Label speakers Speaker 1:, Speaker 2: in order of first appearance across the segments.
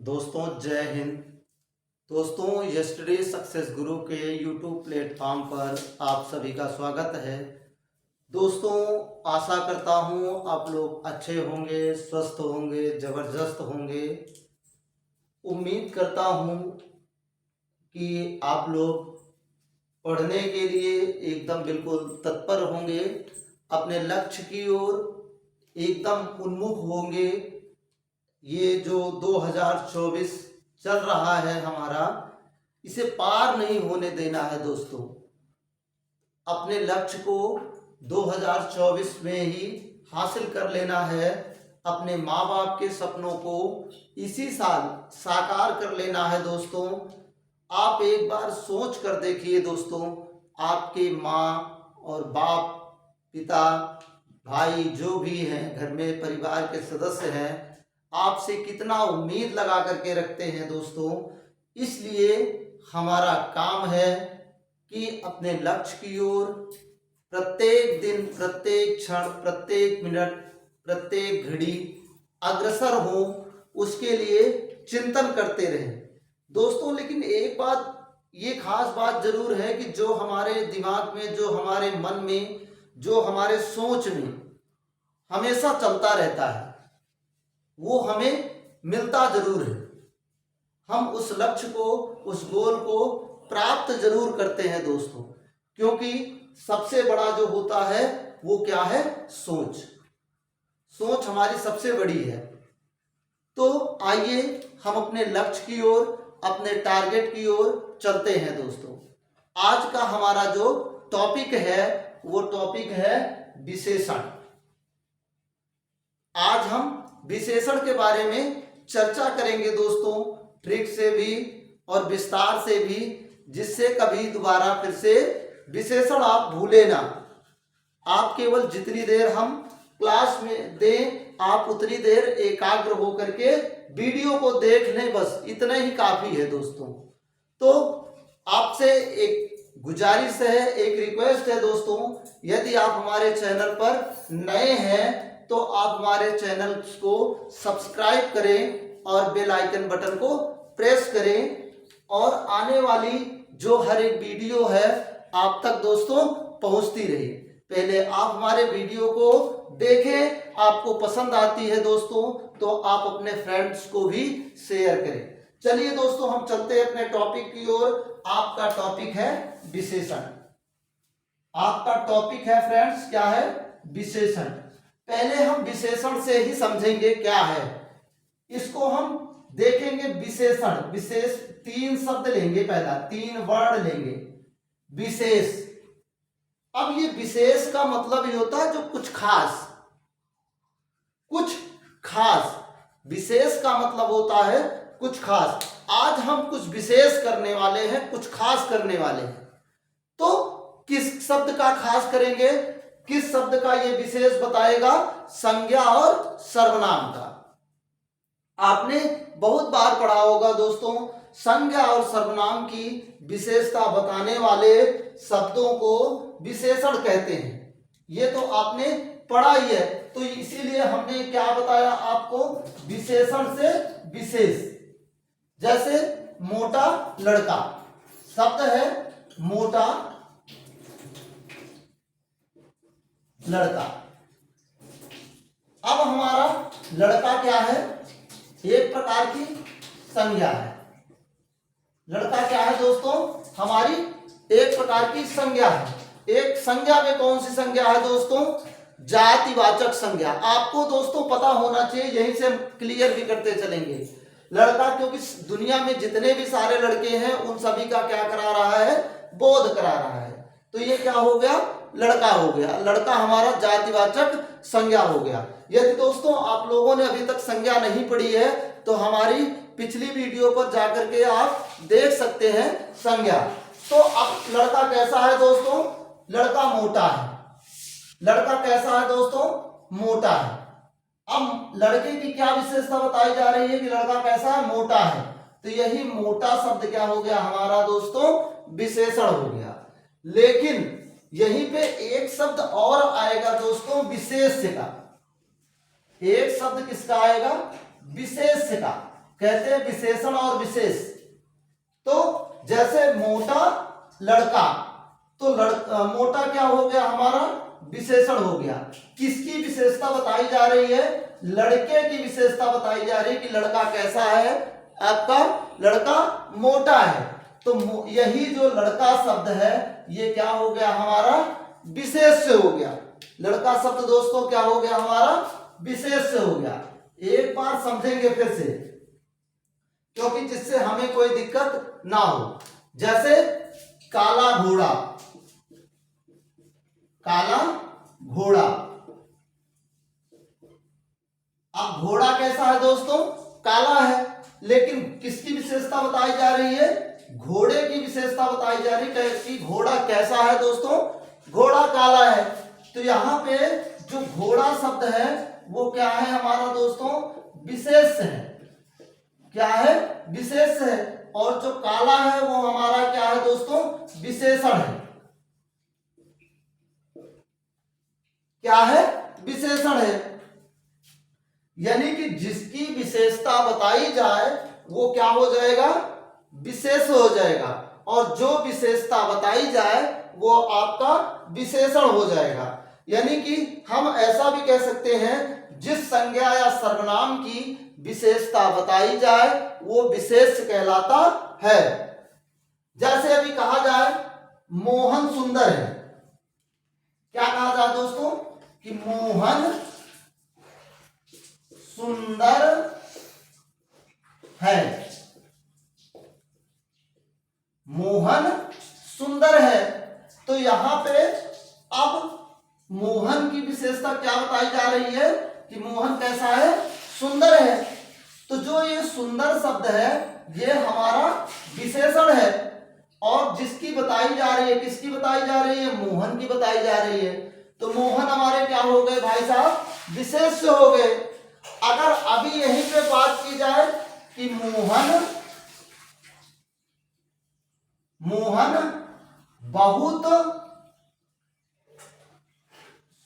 Speaker 1: दोस्तों जय हिंद। दोस्तों यस्टरडे सक्सेस गुरु के यूट्यूब प्लेटफॉर्म पर आप सभी का स्वागत है। दोस्तों आशा करता हूँ आप लोग अच्छे होंगे, स्वस्थ होंगे, ज़बरदस्त होंगे। उम्मीद करता हूँ कि आप लोग पढ़ने के लिए एकदम बिल्कुल तत्पर होंगे, अपने लक्ष्य की ओर एकदम उन्मुख होंगे। ये जो 2024 चल रहा है हमारा, इसे पार नहीं होने देना है दोस्तों। अपने लक्ष्य को 2024 में ही हासिल कर लेना है। अपने माँ बाप के सपनों को इसी साल साकार कर लेना है दोस्तों। आप एक बार सोच कर देखिए दोस्तों, आपके माँ और बाप, पिता, भाई जो भी हैं घर में परिवार के सदस्य हैं, आपसे कितना उम्मीद लगा करके रखते हैं दोस्तों। इसलिए हमारा काम है कि अपने लक्ष्य की ओर प्रत्येक दिन, प्रत्येक क्षण, प्रत्येक मिनट, प्रत्येक घड़ी अग्रसर हो, उसके लिए चिंतन करते रहें दोस्तों। लेकिन एक बात, ये खास बात जरूर है कि जो हमारे दिमाग में, जो हमारे मन में, जो हमारे सोच में हमेशा चलता रहता है, वो हमें मिलता जरूर है। हम उस लक्ष्य को, उस गोल को प्राप्त जरूर करते हैं दोस्तों। क्योंकि सबसे बड़ा जो होता है वो क्या है? सोच। सोच हमारी सबसे बड़ी है। तो आइए हम अपने लक्ष्य की ओर, अपने टारगेट की ओर चलते हैं दोस्तों। आज का हमारा जो टॉपिक है वो टॉपिक है विशेषण। आज हम विशेषण के बारे में चर्चा करेंगे दोस्तों, ट्रिक से भी और विस्तार से भी, जिससे कभी दोबारा फिर से विशेषण आप भूले ना। आप केवल जितनी देर हम क्लास में दें, आप उतनी देर एकाग्र होकर के वीडियो को देख लें, बस इतना ही काफी है दोस्तों। तो आपसे एक गुजारिश है, एक रिक्वेस्ट है दोस्तों, यदि आप हमारे चैनल पर नए हैं तो आप हमारे चैनल को सब्सक्राइब करें और बेल आइकन बटन को प्रेस करें, और आने वाली जो हर एक वीडियो है आप तक दोस्तों पहुंचती रहे। पहले आप हमारे वीडियो को देखें, आपको पसंद आती है दोस्तों तो आप अपने फ्रेंड्स को भी शेयर करें। चलिए दोस्तों हम चलते हैं अपने टॉपिक की ओर। आपका टॉपिक है विशेषण। आपका टॉपिक है फ्रेंड्स क्या है? विशेषण। पहले हम विशेषण से ही समझेंगे क्या है। इसको हम देखेंगे विशेषण। विशेष तीन शब्द लेंगे, पहला तीन वर्ड लेंगे। विशेष। अब ये विशेष का मतलब ये होता है जो कुछ खास, कुछ खास। विशेष का मतलब होता है कुछ खास। आज हम कुछ विशेष करने वाले हैं, कुछ खास करने वाले हैं। तो किस शब्द का खास करेंगे, किस शब्द का ये विशेष बताएगा? संज्ञा और सर्वनाम का। आपने बहुत बार पढ़ा होगा दोस्तों, संज्ञा और सर्वनाम की विशेषता बताने वाले शब्दों को विशेषण कहते हैं। ये तो आपने पढ़ा ही है, तो इसीलिए हमने क्या बताया आपको? विशेषण से विशेष। जैसे मोटा लड़का, शब्द है मोटा लड़का। अब हमारा लड़का क्या है? एक प्रकार की संज्ञा है। लड़का क्या है दोस्तों? हमारी एक प्रकार की संज्ञा है। एक संज्ञा में कौन सी संज्ञा है दोस्तों? जातिवाचक संज्ञा। आपको दोस्तों पता होना चाहिए, यहीं से हम क्लियर भी करते चलेंगे। लड़का, क्योंकि दुनिया में जितने भी सारे लड़के हैं उन सभी का क्या करा रहा है? बोध करा रहा है। तो ये क्या हो गया? लड़का हो गया। लड़का हमारा जातिवाचक संज्ञा हो गया। यदि दोस्तों आप लोगों ने अभी तक संज्ञा नहीं पढ़ी है तो हमारी पिछली वीडियो पर जाकर के आप देख सकते हैं संज्ञा। तो अब लड़का कैसा है दोस्तों? लड़का मोटा है। लड़का कैसा है दोस्तों? मोटा है। अब लड़के की क्या विशेषता बताई जा रही है कि लड़का कैसा है? मोटा है। तो यही मोटा शब्द क्या हो गया हमारा दोस्तों? विशेषण हो गया। लेकिन यहीं पे एक शब्द और आएगा दोस्तों, विशेष्य का। एक शब्द किसका आएगा? विशेष्य का। कहते हैं विशेषण और विशेष। तो जैसे मोटा लड़का, तो मोटा क्या हो गया हमारा, विशेषण हो गया। किसकी विशेषता बताई जा रही है, लड़के की विशेषता बताई जा रही है कि लड़का कैसा है, आपका लड़का मोटा है। तो यही जो लड़का शब्द है ये क्या हो गया हमारा, विशेष से हो गया। लड़का शब्द दोस्तों क्या हो गया हमारा, विशेष से हो गया। एक बार समझेंगे फिर से, क्योंकि जिससे हमें कोई दिक्कत ना हो। जैसे काला घोड़ा, काला घोड़ा। अब घोड़ा कैसा है दोस्तों, काला है, लेकिन किसकी विशेषता बताई जा रही है, घोड़े की विशेषता बताई जा रही है कि घोड़ा कैसा है दोस्तों, घोड़ा काला है। तो यहां पे जो घोड़ा शब्द है वो क्या है हमारा दोस्तों, विशेष है। क्या है, विशेष है। और जो काला है वो हमारा क्या है दोस्तों, विशेषण है। क्या है, विशेषण है। यानी कि जिसकी विशेषता बताई जाए वो क्या हो जाएगा, विशेष हो जाएगा, और जो विशेषता बताई जाए वो आपका विशेषण हो जाएगा। यानी कि हम ऐसा भी कह सकते हैं, जिस संज्ञा या सर्वनाम की विशेषता बताई जाए वो विशेष कहलाता है। जैसे अभी कहा जाए मोहन सुंदर है, क्या कहा जाए दोस्तों, कि मोहन सुंदर है, मोहन सुंदर है। तो यहां पे अब मोहन की विशेषता क्या बताई जा रही है कि मोहन कैसा है, सुंदर है। तो जो ये सुंदर शब्द है ये हमारा विशेषण है, और जिसकी बताई जा रही है, किसकी बताई जा रही है, मोहन की बताई जा रही है। तो मोहन हमारे क्या हो गए भाई साहब, विशेष से हो गए। अगर अभी यहीं पे बात की जाए कि मोहन बहुत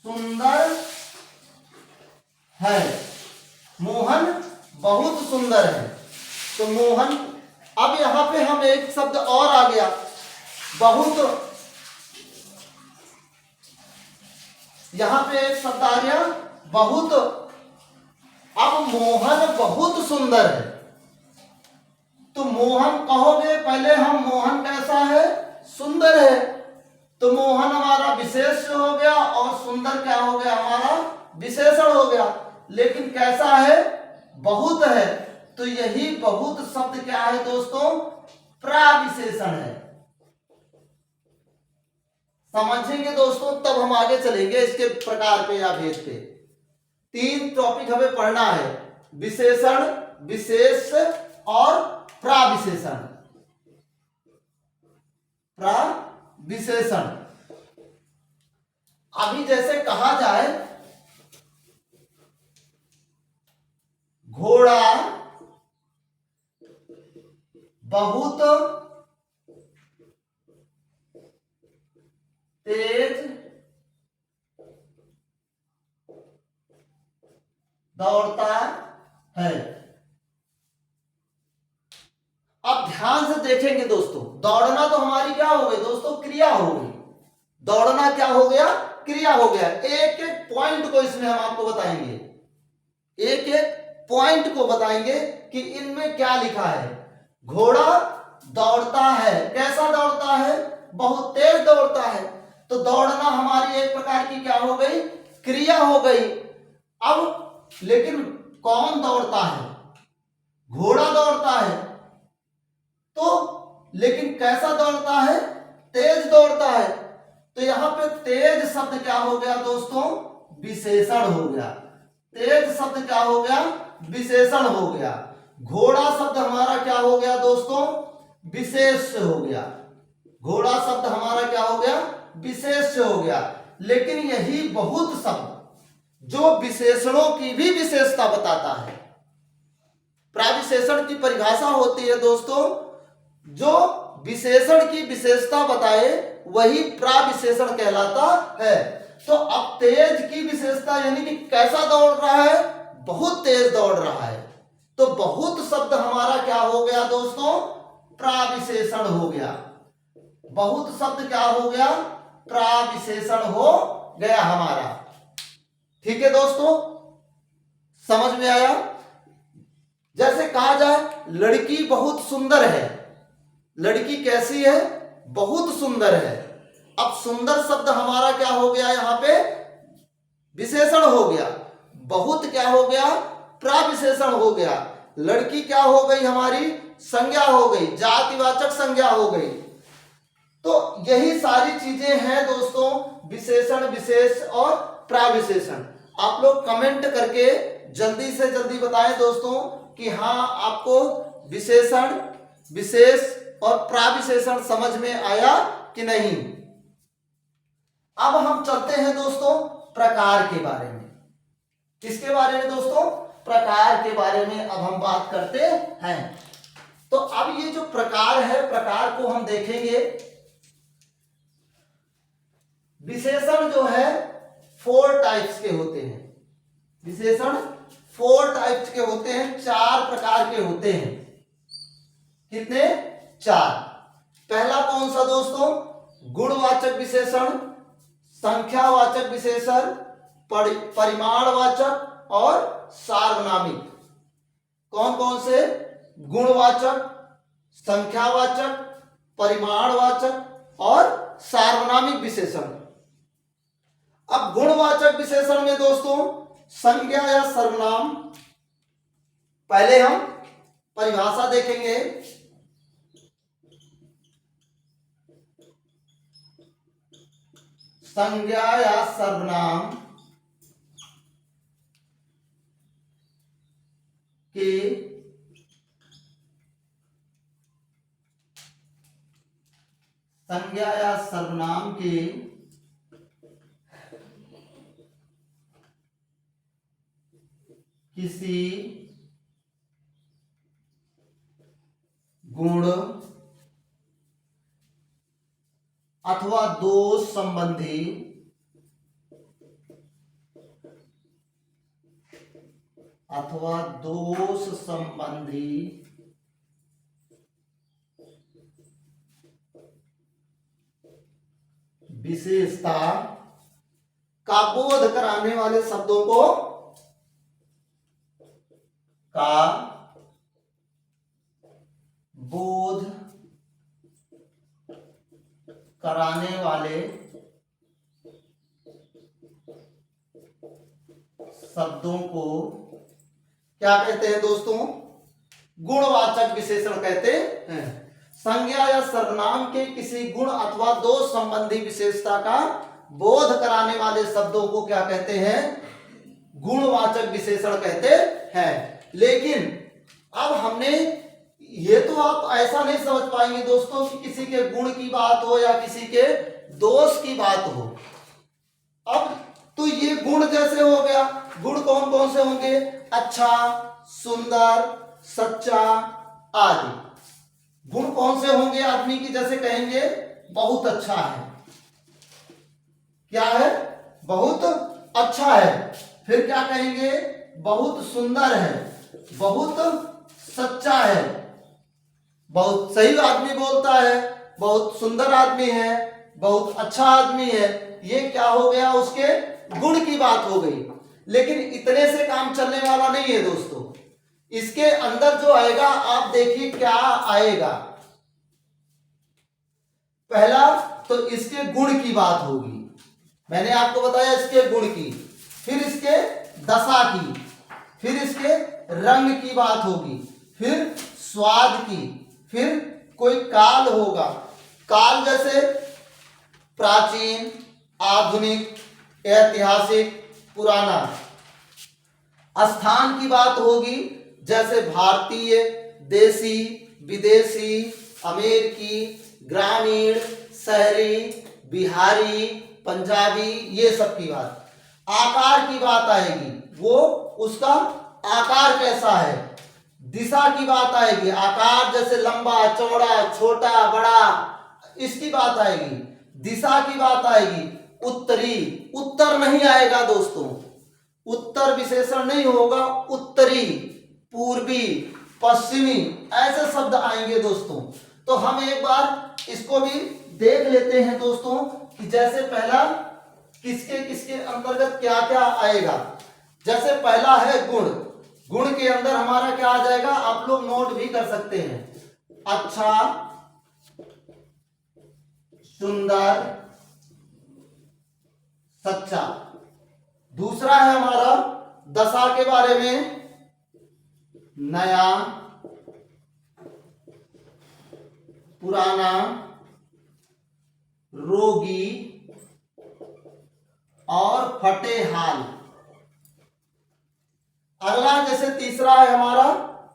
Speaker 1: सुंदर है, मोहन बहुत सुंदर है। तो मोहन, अब यहां पे हम एक शब्द और आ गया, बहुत, यहां पे एक शब्द आ गया बहुत। अब मोहन बहुत सुंदर है, तो मोहन कहोगे, पहले हम मोहन कैसा है, सुंदर है। तो मोहन हमारा विशेष हो गया और सुंदर क्या हो गया हमारा, विशेषण हो गया। लेकिन कैसा है, बहुत है। तो यही बहुत शब्द क्या है दोस्तों, प्राविशेषण है। समझेंगे दोस्तों, तब हम आगे चलेंगे इसके प्रकार पे या भेद पे। 3 टॉपिक हमें पढ़ना है, विशेषण, विशेष और प्राविशेषण। प्राविशेषण, अभी जैसे कहा जाए घोड़ा बहुत तेज दौड़ता है। अब ध्यान से देखेंगे दोस्तों, दौड़ना तो हमारी क्या हो गई दोस्तों, क्रिया हो गई। दौड़ना क्या हो गया, क्रिया हो गया। एक एक पॉइंट को इसमें हम आपको बताएंगे, एक एक पॉइंट को बताएंगे कि इनमें क्या लिखा है। घोड़ा दौड़ता है, कैसा दौड़ता है, बहुत तेज दौड़ता है। तो दौड़ना हमारी एक प्रकार की क्या हो गई, क्रिया हो गई। अब लेकिन कौन दौड़ता है, घोड़ा दौड़ता है। तो लेकिन कैसा दौड़ता है, तेज दौड़ता है। तो यहां पे तेज शब्द क्या हो गया दोस्तों, विशेषण हो गया। तेज शब्द क्या हो गया, विशेषण हो गया। घोड़ा शब्द हमारा क्या हो गया दोस्तों, विशेष हो गया। घोड़ा शब्द हमारा क्या हो गया, विशेष हो गया। लेकिन यही बहुत शब्द जो विशेषणों की भी विशेषता बताता है। प्राविशेषण की परिभाषा होती है दोस्तों, जो विशेषण की विशेषता बताए वही प्राविशेषण कहलाता है। तो अब तेज की विशेषता यानी कि कैसा दौड़ रहा है, बहुत तेज दौड़ रहा है। तो बहुत शब्द हमारा क्या हो गया दोस्तों, प्राविशेषण हो गया। बहुत शब्द क्या हो गया, प्राविशेषण हो गया हमारा। ठीक है दोस्तों, समझ में आया। जैसे कहा जाए लड़की बहुत सुंदर है, लड़की कैसी है, बहुत सुंदर है। अब सुंदर शब्द हमारा क्या हो गया, यहां पे विशेषण हो गया। बहुत क्या हो गया, प्राविशेषण हो गया। लड़की क्या हो गई हमारी, संज्ञा हो गई, जातिवाचक संज्ञा हो गई। तो यही सारी चीजें हैं दोस्तों, विशेषण, विशेष और प्राविशेषण। आप लोग कमेंट करके जल्दी से जल्दी बताएं दोस्तों कि हाँ आपको विशेषण, विशेष और प्राविशेषण समझ में आया कि नहीं। अब हम चलते हैं दोस्तों प्रकार के बारे में। किसके बारे में दोस्तों, प्रकार के बारे में अब हम बात करते हैं। तो अब ये जो प्रकार है, प्रकार को हम देखेंगे। विशेषण जो है 4 टाइप्स के होते हैं। विशेषण 4 टाइप्स के होते हैं, 4 प्रकार के होते हैं। कितने, 4। पहला कौन सा दोस्तों, गुणवाचक विशेषण, संख्यावाचक विशेषण, परिमाणवाचक और सार्वनामिक। कौन कौन से, गुणवाचक, संख्यावाचक, परिमाणवाचक और सार्वनामिक विशेषण। अब गुणवाचक विशेषण में दोस्तों संज्ञा या सर्वनाम, पहले हम परिभाषा देखेंगे। संज्ञा या सर्वनाम के संज्ञा या सर्वनाम के किसी गुण अथवा दोष संबंधी विशेषता का बोध कराने वाले शब्दों को बोध कराने वाले शब्दों को क्या कहते हैं दोस्तों, गुणवाचक विशेषण कहते हैं। संज्ञा या सर्वनाम के किसी गुण अथवा दोष संबंधी विशेषता का बोध कराने वाले शब्दों को क्या कहते हैं, गुणवाचक विशेषण कहते हैं। लेकिन अब हमने ये तो आप ऐसा नहीं समझ पाएंगे दोस्तों कि किसी के गुण की बात हो या किसी के दोष की बात हो। अब तो ये गुण जैसे हो गया, गुण कौन कौन से होंगे, अच्छा, सुंदर, सच्चा आदि। गुण कौन से होंगे आदमी की, जैसे कहेंगे बहुत अच्छा है, क्या है, बहुत अच्छा है। फिर क्या कहेंगे, बहुत सुंदर है, बहुत सच्चा है, बहुत सही आदमी बोलता है, बहुत सुंदर आदमी है, बहुत अच्छा आदमी है। ये क्या हो गया, उसके गुण की बात हो गई। लेकिन इतने से काम चलने वाला नहीं है दोस्तों। इसके अंदर जो आएगा आप देखिए क्या आएगा। पहला तो इसके गुण की बात होगी, मैंने आपको बताया इसके गुण की, फिर इसके दशा की, फिर इसके रंग की बात होगी, फिर स्वाद की, फिर कोई काल होगा, काल जैसे प्राचीन, आधुनिक, ऐतिहासिक, पुराना। स्थान की बात होगी, जैसे भारतीय, देसी, विदेशी, अमेरिकी, ग्रामीण, शहरी, बिहारी, पंजाबी, ये सब की बात। आकार की बात आएगी, वो उसका आकार कैसा है। दिशा की बात आएगी, आकार जैसे लंबा, चौड़ा, छोटा, बड़ा, इसकी बात आएगी। दिशा की बात आएगी, उत्तरी, उत्तर नहीं आएगा दोस्तों, उत्तर विशेषण नहीं होगा, उत्तरी, पूर्वी, पश्चिमी, ऐसे शब्द आएंगे दोस्तों। तो हम एक बार इसको भी देख लेते हैं दोस्तों कि जैसे पहला किसके किसके अंतर्गत क्या क्या आएगा। जैसे पहला है गुण। गुण के अंदर हमारा क्या आ जाएगा, आप लोग नोट भी कर सकते हैं। अच्छा, सुंदर, सच्चा। दूसरा है हमारा दशा के बारे में, नया, पुराना, रोगी और फटे हाल। अगला जैसे तीसरा है हमारा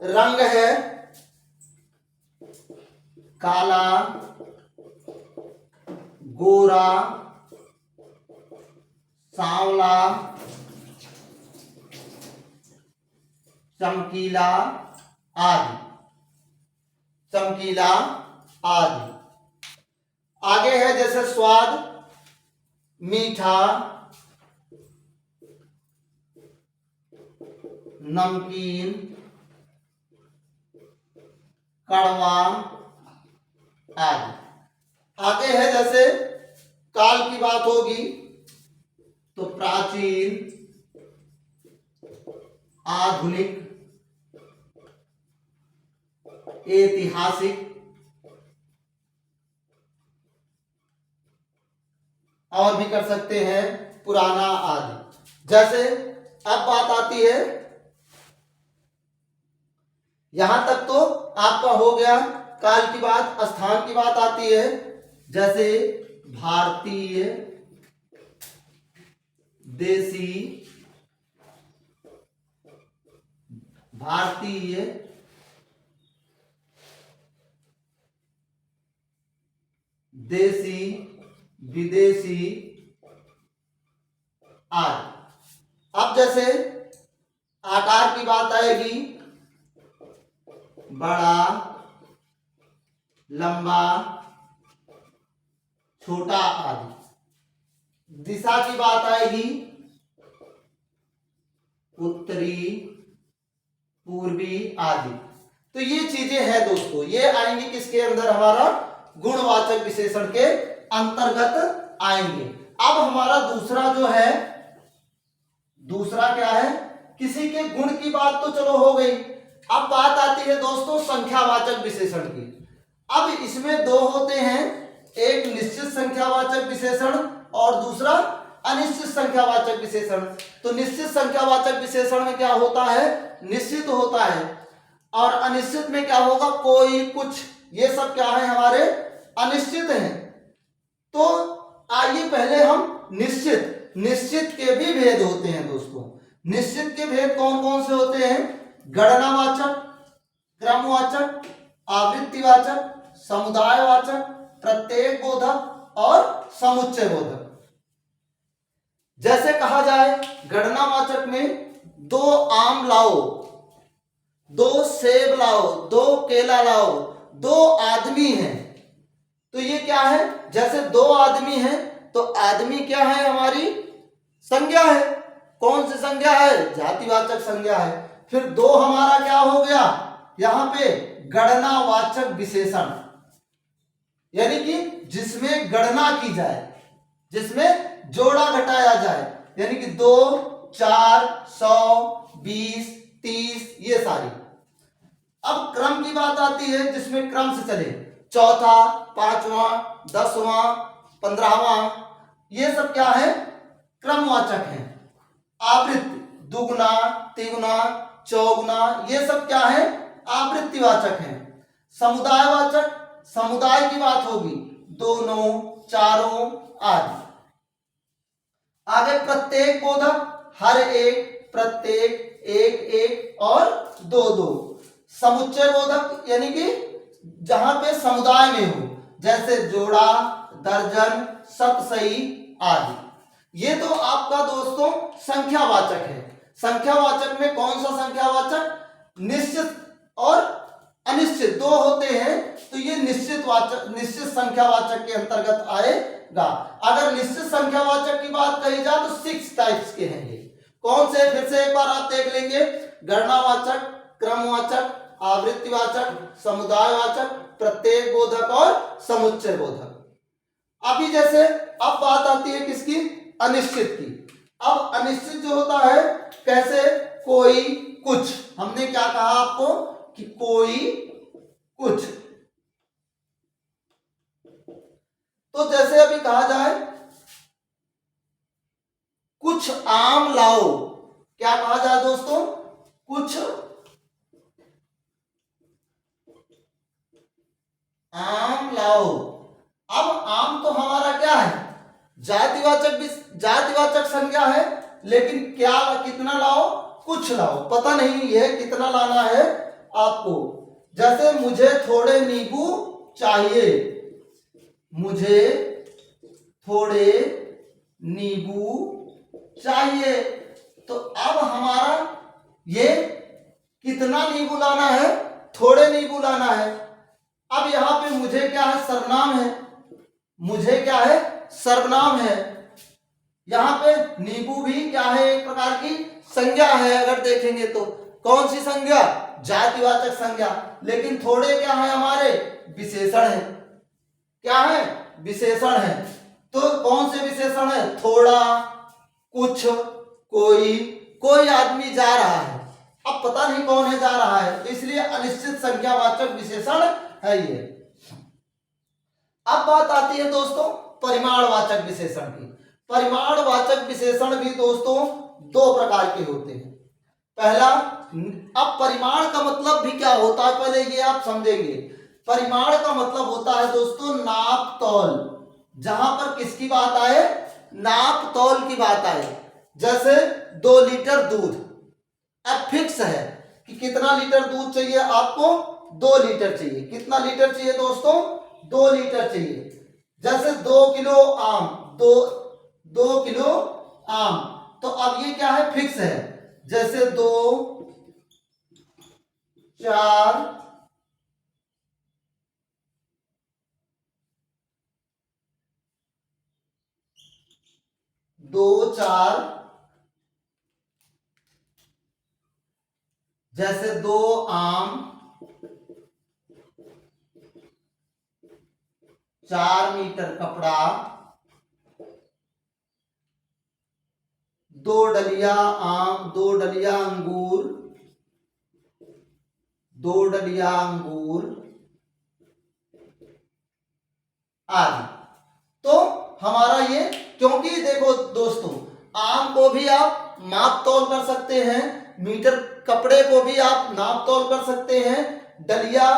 Speaker 1: रंग है, काला, गोरा, सांवला, चमकीला आदि। चमकीला आदि। आगे है जैसे स्वाद, मीठा, नमकीन, कड़वा आदि। आगे है जैसे काल की बात होगी तो प्राचीन, आधुनिक, ऐतिहासिक और भी कर सकते हैं पुराना आदि। जैसे अब बात आती है, यहां तक तो आपका हो गया काल की बात। स्थान की बात आती है, जैसे भारतीय, देसी, भारतीय, देसी, विदेशी आदि। अब जैसे आकार की बात आएगी, बड़ा, लंबा, छोटा आदि। दिशा की बात आएगी, उत्तरी, पूर्वी आदि। तो ये चीजें हैं दोस्तों, ये आएंगे किसके अंदर, हमारा गुणवाचक विशेषण के अंतर्गत आएंगे। अब हमारा दूसरा जो है, दूसरा क्या है, किसी के गुण की बात तो चलो हो गई। अब बात आती है दोस्तों संख्यावाचक विशेषण की। अब इसमें दो होते हैं, एक निश्चित संख्यावाचक विशेषण और दूसरा अनिश्चित संख्यावाचक विशेषण। तो निश्चित संख्यावाचक विशेषण में क्या होता है, निश्चित होता है, और अनिश्चित में क्या होगा, कोई, कुछ, ये सब क्या है हमारे अनिश्चित हैं। तो आइए पहले हम निश्चित के भी भेद होते हैं दोस्तों। निश्चित के भेद कौन कौन से होते हैं, गणनावाचक, क्रमवाचक, आवृत्तिवाचक, समुदायवाचक, प्रत्येक बोधक और समुच्चय बोधक। जैसे कहा जाए गणनावाचक में, दो आम लाओ, दो सेब लाओ, दो केला लाओ, दो आदमी हैं। तो ये क्या है, जैसे दो आदमी हैं तो आदमी क्या है, हमारी संज्ञा है। कौन सी संज्ञा है, जातिवाचक संज्ञा है। फिर दो हमारा क्या हो गया, यहां पे गणनावाचक विशेषण, यानी कि जिसमें गणना की जाए, जिसमें जोड़ा घटाया जाए, यानी कि 2, 4, 100, 20, 30, ये सारी। अब क्रम की बात आती है, जिसमें क्रम से चले, चौथा, पांचवा, 10वां, 15वां, ये सब क्या है, क्रमवाचक है। आवृत्ति, दुगुना, तिगुना, चौगुना, ये सब क्या है, आवृत्तिवाचक है। समुदायवाचक, समुदाय की बात होगी, दोनों, चारों आदि। आगे प्रत्येक बोधक, हर एक, प्रत्येक, एक एक और दो दो। समुच्चय बोधक यानी कि जहां पे समुदाय में हो, जैसे जोड़ा, दर्जन, सतसई आदि। ये तो आपका दोस्तों संख्यावाचक है। संख्यावाचक में कौन सा संख्यावाचक, निश्चित और अनिश्चित दो होते हैं, तो ये निश्चित संख्यावाचक के अंतर्गत आएगा। अगर निश्चित संख्यावाचक की बात कही जाए तो 6 टाइप्स के हैं ये। कौन से, फिर से एक बार आप देख लेंगे, गणनावाचक, क्रमवाचक, आवृत्तिवाचक, समुदायवाचक, प्रत्येक बोधक और समुच्चय बोधक। अभी जैसे अब बात आती है किसकी, अनिश्चित की। अब अनिश्चित जो होता है कैसे, कोई कुछ, हमने क्या कहा आपको कि कोई कुछ। तो जैसे अभी कहा जाए कुछ आम लाओ, क्या कहा जाए दोस्तों, कुछ आम लाओ। अब आम तो हमारा क्या है, जातिवाचक भी, जातिवाचक संज्ञा है, लेकिन क्या कितना लाओ, कुछ लाओ, पता नहीं है कितना लाना है आपको। जैसे मुझे थोड़े नींबू चाहिए, मुझे थोड़े नींबू चाहिए, तो अब हमारा ये कितना नींबू लाना है, थोड़े नींबू लाना है। अब यहां पे मुझे क्या है, सर्वनाम है, मुझे क्या है, सर्वनाम है। यहां पे नींबू भी क्या है, एक प्रकार की संज्ञा है। अगर देखेंगे तो कौन सी संज्ञा, जातिवाचक संज्ञा, लेकिन थोड़े क्या है हमारे, विशेषण है। क्या है, विशेषण है। तो कौन से विशेषण है, थोड़ा, कुछ, कोई, कोई आदमी जा रहा है, अब पता नहीं कौन है जा रहा है, तो इसलिए अनिश्चित संख्यावाचक विशेषण है ये। अब बात आती है दोस्तों परिमाणवाचक विशेषण की। परिमाणवाचक विशेषण भी दोस्तों दो प्रकार के होते हैं। पहला, अब परिमाण का मतलब भी क्या होता है, पहले ये आप समझेंगे। परिमाण का मतलब होता है दोस्तों नाप तौल, जहां पर किसकी बात आए, नाप तौल की बात आए। जैसे 2 लीटर दूध, अब फिक्स है कि कितना लीटर दूध चाहिए आपको, 2 लीटर चाहिए। कितना लीटर चाहिए दोस्तों, 2 लीटर चाहिए। जैसे 2 किलो आम, 2 किलो आम, तो अब ये क्या है, फिक्स है। जैसे 2, 4, 2, 4, जैसे 2 आम, 4 मीटर कपड़ा, 2 डलिया आम, 2 डलिया अंगूर, 2 डलिया अंगूर आदि। तो हमारा ये, क्योंकि देखो दोस्तों आम को भी आप माप तौल कर सकते हैं, मीटर कपड़े को भी आप नाप तौल कर सकते हैं, डलिया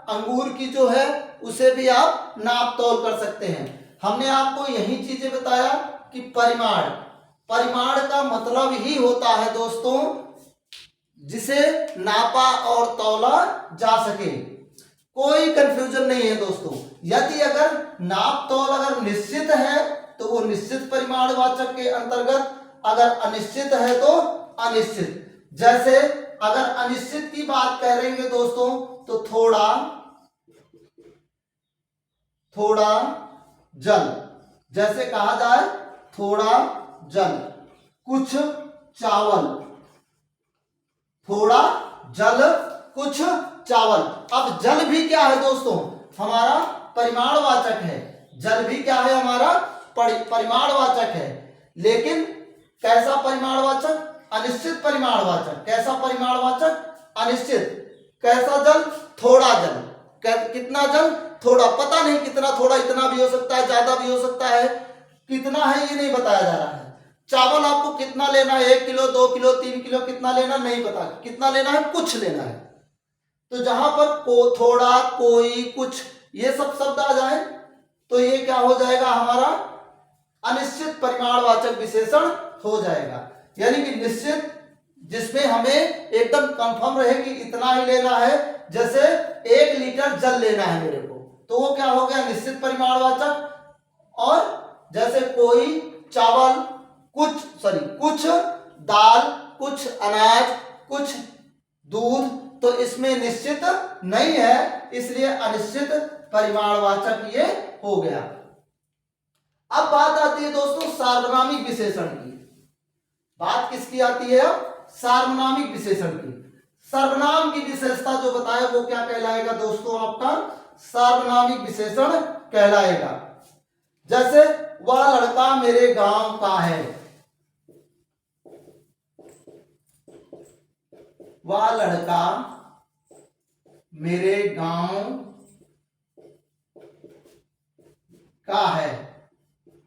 Speaker 1: अंगूर की जो है उसे भी आप नाप तौल कर सकते हैं। हमने आपको यही चीजें बताया कि परिमाण, परिमाण का मतलब ही होता है दोस्तों जिसे नापा और तौला जा सके। कोई कंफ्यूजन नहीं है दोस्तों। यदि अगर नाप तौल अगर निश्चित है तो वो निश्चित परिमाणवाचक के अंतर्गत, अगर अनिश्चित है तो अनिश्चित। जैसे अगर अनिश्चित की बात करेंगे दोस्तों तो थोड़ा, थोड़ा जल, जैसे कहा जाए थोड़ा जल, कुछ चावल, थोड़ा जल, कुछ चावल। अब जल भी क्या है दोस्तों, हमारा परिमाणवाचक है। जल भी क्या है, हमारा परिमाणवाचक है, लेकिन कैसा परिमाणवाचक, अनिश्चित परिमाणवाचक। कैसा परिमाणवाचक, अनिश्चित। कैसा जल, थोड़ा जल। कितना जल, थोड़ा, पता नहीं कितना, थोड़ा इतना भी हो सकता है, ज्यादा भी हो सकता है, कितना है ये नहीं बताया जा रहा है। चावल आपको कितना लेना है, 1 किलो, 2 किलो, 3 किलो, कितना लेना नहीं पता, कितना लेना है, कुछ लेना है। तो जहां पर थोड़ा, कोई, कुछ, ये सब शब्द आ जाए तो ये क्या हो जाएगा, हमारा अनिश्चित परिमाणवाचक विशेषण हो जाएगा। यानी कि निश्चित, जिसमें हमें एकदम कंफर्म रहे कि इतना ही लेना है। जैसे 1 लीटर जल लेना है मेरे को, तो वो क्या हो गया, निश्चित परिमाणवाचक। और जैसे कोई चावल, कुछ दाल, कुछ अनाज, कुछ दूध, तो इसमें निश्चित नहीं है, इसलिए अनिश्चित परिमाणवाचक ये हो गया। अब बात आती है दोस्तों सार्वनामिक विशेषण की। बात किसकी आती है अब, सार्वनामिक विशेषण की। सर्वनाम की विशेषता जो बताए वो क्या कहलाएगा दोस्तों, आपका सार्वनामिक विशेषण कहलाएगा। जैसे वह लड़का मेरे गांव का है, वह लड़का मेरे गांव का है।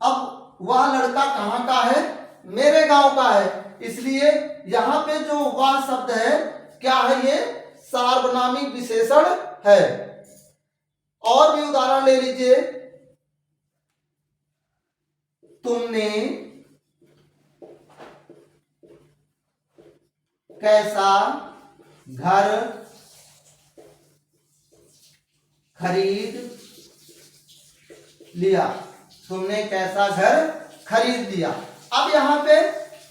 Speaker 1: अब वह लड़का कहां का है, मेरे गांव का है, इसलिए यहां पे जो वह शब्द है क्या है, ये सार्वनामिक विशेषण है। और भी उदाहरण ले लीजिए, तुमने कैसा घर खरीद लिया, तुमने कैसा घर खरीद लिया। अब यहां पे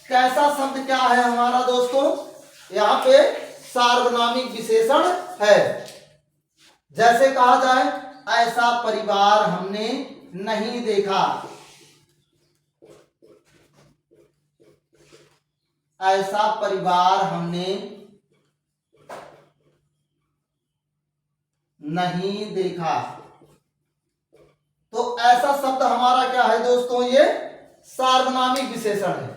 Speaker 1: कैसा शब्द क्या है हमारा दोस्तों, यहां पे सार्वनामिक विशेषण है। जैसे कहा जाए ऐसा परिवार हमने नहीं देखा, ऐसा परिवार हमने नहीं देखा। तो ऐसा शब्द हमारा क्या है दोस्तों, ये सार्वनामिक विशेषण है।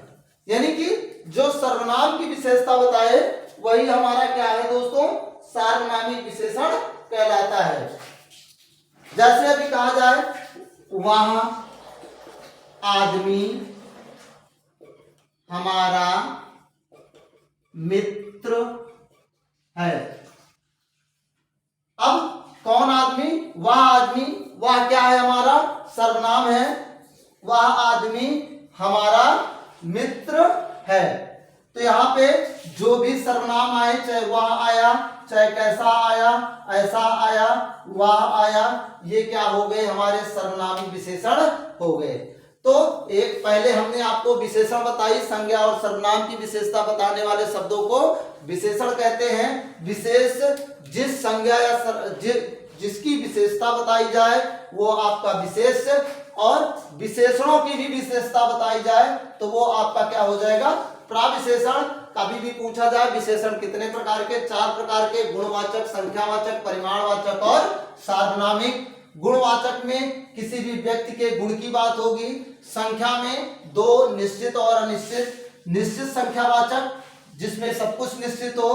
Speaker 1: यानी कि जो सर्वनाम की विशेषता बताए वही हमारा क्या है दोस्तों, सार्वनामिक विशेषण कहलाता है। जैसे अभी कहा जाए वह आदमी हमारा मित्र है। अब कौन आदमी, वह आदमी, वह क्या है हमारा सर्वनाम है, वह आदमी हमारा मित्र है। तो यहां पे जो भी सर्वनाम आए, चाहे वह आया, चाहे कैसा आया, ऐसा आया, वह आया, ये क्या हो गए, हमारे सर्वनामिक विशेषण हो गए। तो एक पहले हमने आपको विशेषण बताई, संज्ञा और सर्वनाम की विशेषता बताने वाले शब्दों को विशेषण कहते हैं। विशेष जिस संज्ञा या जिसकी विशेषता बताई जाए वो आपका विशेष, और विशेषणों की भी विशेषता बताई जाए तो वो आपका क्या हो जाएगा, प्राविशेषण। कभी भी पूछा जाए विशेषण कितने प्रकार के, 4 प्रकार के, गुणवाचक, संख्यावाचक, परिमाणवाचक और सार्वनामिक। गुणवाचक में किसी भी व्यक्ति के गुण की बात होगी, संख्या में 2 निश्चित और अनिश्चित, निश्चित संख्यावाचक जिसमें सब कुछ निश्चित हो,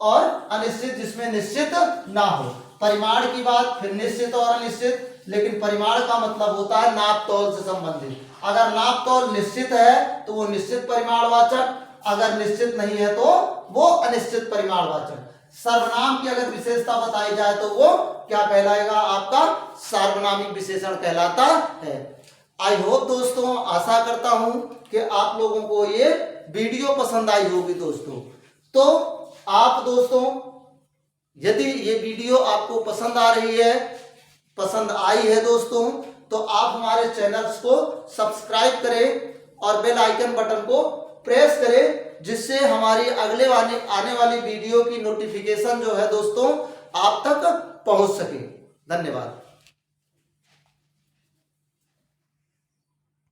Speaker 1: और अनिश्चित जिसमें निश्चित ना हो। परिमाण की बात फिर निश्चित और अनिश्चित, लेकिन परिमाण का मतलब होता है नाप तौल से संबंधित। अगर नाप तौल निश्चित है तो वो निश्चित परिमाणवाचक, अगर निश्चित नहीं है तो वो अनिश्चित परिमाणवाचक। सर्वनाम की अगर विशेषता बताई जाए तो वो क्या कहलाएगा, आपका सार्वनामिक विशेषण कहलाता है। आई होप दोस्तों, आशा करता हूं कि आप लोगों को ये वीडियो पसंद आई होगी दोस्तों। तो आप दोस्तों यदि ये वीडियो आपको पसंद आ रही है, पसंद आई है दोस्तों, तो आप हमारे चैनल्स को सब्सक्राइब करें और बेल आइकन बटन को प्रेस करें, जिससे हमारी अगले आने वाली वीडियो की नोटिफिकेशन जो है दोस्तों आप तक पहुंच सके। धन्यवाद।